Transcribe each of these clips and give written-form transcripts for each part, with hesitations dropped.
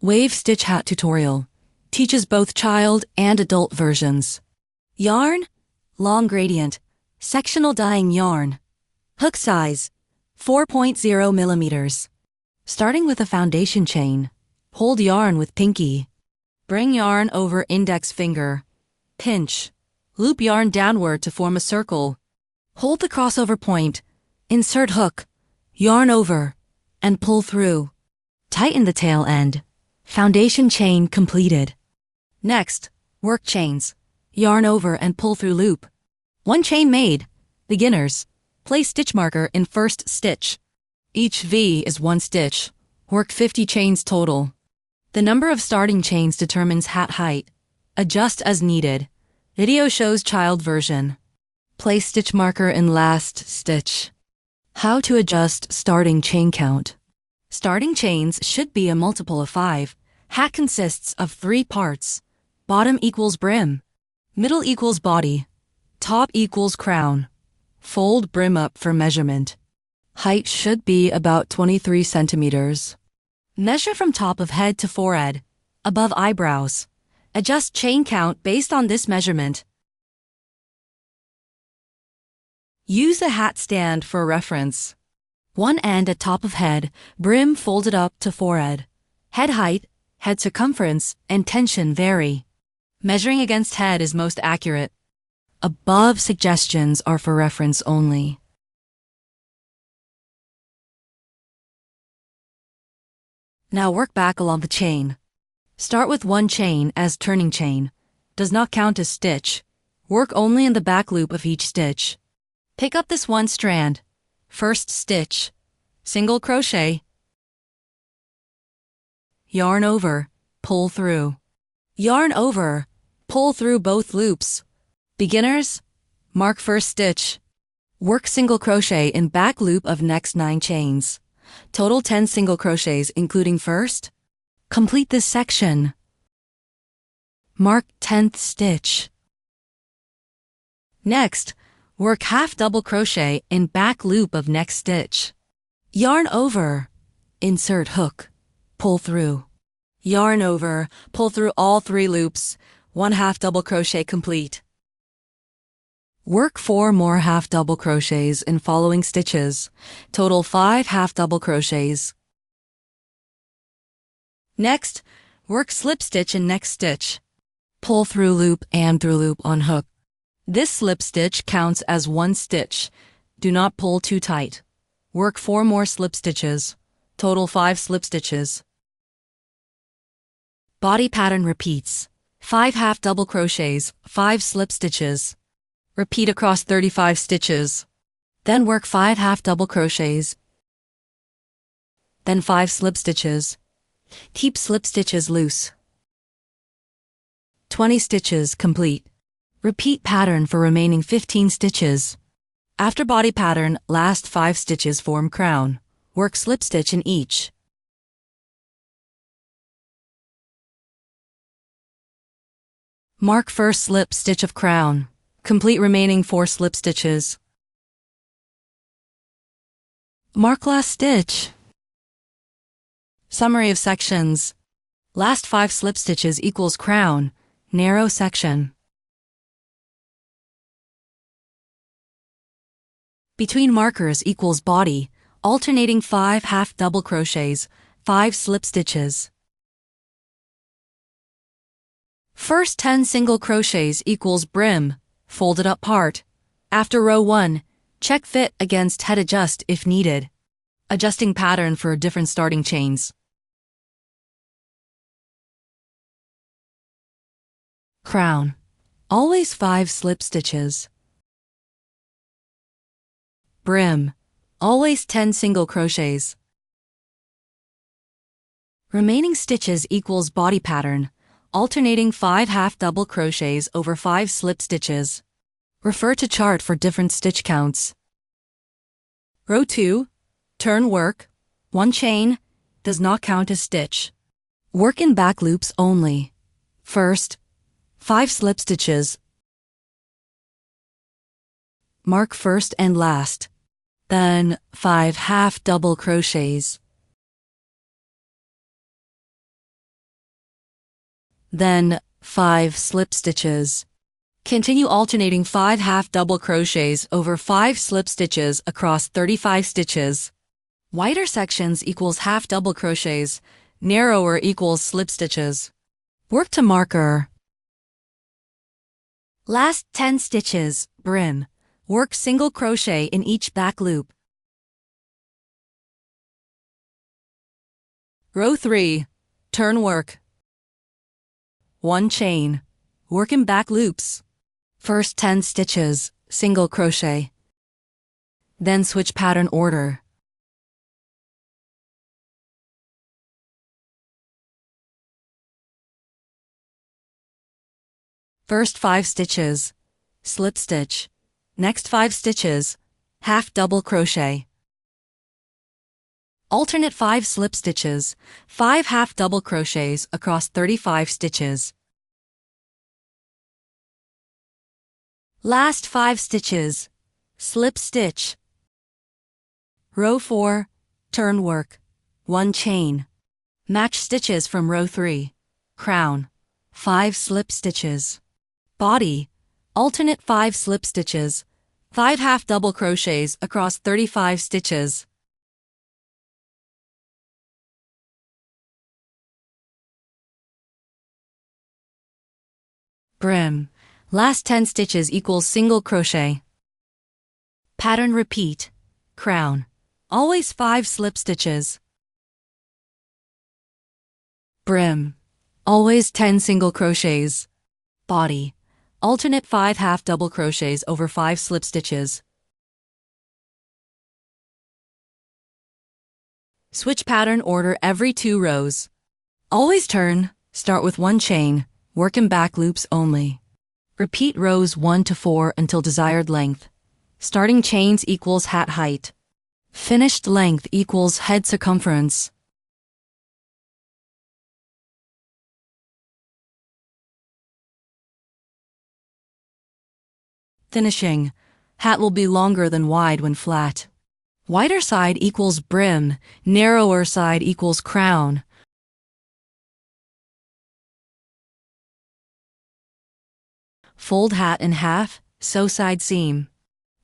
Wave Stitch Hat Tutorial teaches both child and adult versions. Yarn, long gradient, sectional dyeing yarn. Hook size, 4.0 millimeters. Starting with a foundation chain, hold yarn with pinky. Bring yarn over index finger. Pinch. Loop yarn downward to form a circle. Hold the crossover point. Insert hook. Yarn over. And pull through. Tighten the tail end. Foundation chain completed. Next, work chains. Yarn over and pull through loop. One chain made. Beginners. Place stitch marker in first stitch. Each V is one stitch. Work 50 chains total. The number of starting chains determines hat height. Adjust as needed. Video shows child version. Place stitch marker in last stitch. How to adjust starting chain count. Starting chains should be a multiple of 5. Hat consists of 3 parts. Bottom equals brim. Middle equals body. Top equals crown. Fold brim up for measurement. Height should be about 23 centimeters. Measure from top of head to forehead, above eyebrows. Adjust chain count based on this measurement. Use a hat stand for reference. One end at top of head, brim folded up to forehead. Head height, head circumference, and tension vary. Measuring against head is most accurate. Above suggestions are for reference only. Now work back along the chain. Start with one chain as turning chain. Does not count as stitch. Work only in the back loop of each stitch. Pick up this one strand. First stitch. Single crochet. Yarn over. Pull through. Yarn over. Pull through both loops. Beginners, mark first stitch. Work single crochet in back loop of next 9 chains. Total 10 single crochets including first. Complete this section. Mark 10th stitch. Next, work half double crochet in back loop of next stitch. Yarn over. Insert hook. Pull through. Yarn over. Pull through all 3 loops. 1 half double crochet complete. Work 4 more half double crochets in following stitches. Total 5 half double crochets. Next, work slip stitch in next stitch. Pull through loop and through loop on hook. This slip stitch counts as 1 stitch. Do not pull too tight. Work 4 more slip stitches. Total 5 slip stitches. Body pattern repeats. 5 half double crochets, 5 slip stitches. Repeat across 35 stitches. Then work 5 half double crochets. Then 5 slip stitches. Keep slip stitches loose. 20 stitches complete. Repeat pattern for remaining 15 stitches. After body pattern, last 5 stitches form crown. Work slip stitch in each. Mark first slip stitch of crown. Complete remaining 4 slip stitches. Mark last stitch. Summary of sections. Last 5 slip stitches equals crown, narrow section. Between markers equals body, alternating 5 half double crochets, 5 slip stitches. First 10 single crochets equals brim, folded up part. After row 1, check fit against head adjust if needed. Adjusting pattern for different starting chains. Crown. Always 5 slip stitches. Brim. Always 10 single crochets. Remaining stitches equals body pattern, alternating 5 half double crochets over 5 slip stitches. Refer to chart for different stitch counts. Row 2, turn work, 1 chain, does not count as stitch. Work in back loops only. First, 5 slip stitches. Mark first and last. Then 5 half double crochets. then 5 slip stitches. Continue alternating 5 half double crochets over 5 slip stitches across 35 stitches. Wider sections equals half double crochets, narrower equals slip stitches. Work to marker. Last 10 stitches, brim. Work single crochet in each back loop. Row 3, turn work. 1 chain, work in back loops. First 10 stitches, single crochet. Then switch pattern order. First 5 stitches, slip stitch. Next 5 stitches, half double crochet. Alternate 5 slip stitches, 5 half double crochets across 35 stitches. Last 5 stitches, slip stitch. Row 4, turn work, 1 chain. Match stitches from row 3. Crown, 5 slip stitches. Body, alternate 5 slip stitches, 5 half double crochets across 35 stitches. Brim, last 10 stitches equals single crochet. Pattern repeat. Crown, always 5 slip stitches. Brim, always 10 single crochets. Body, alternate 5 half double crochets over 5 slip stitches. Switch pattern order every 2 rows. Always turn, start with 1 chain, work in back loops only. Repeat rows 1 to 4 until desired length. Starting chains equals hat height. Finished length equals head circumference. Finishing. Hat will be longer than wide when flat. Wider side equals brim, narrower side equals crown. Fold hat in half, sew side seam.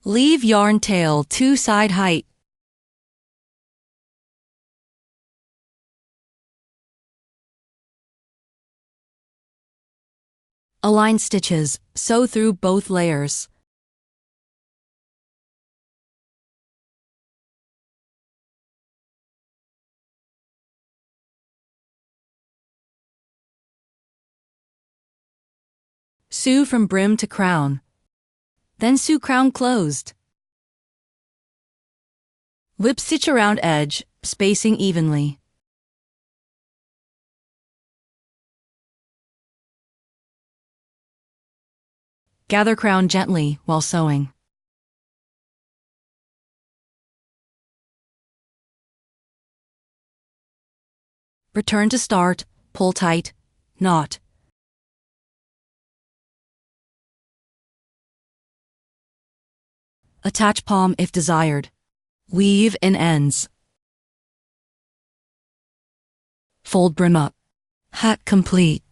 Leave yarn tail 2 side height. Align stitches, sew through both layers. Sew from brim to crown. Then sew crown closed. Whip stitch around edge, spacing evenly. Gather crown gently while sewing. Return to start, pull tight, knot. Attach palm if desired. Weave in ends. Fold brim up. Hat complete.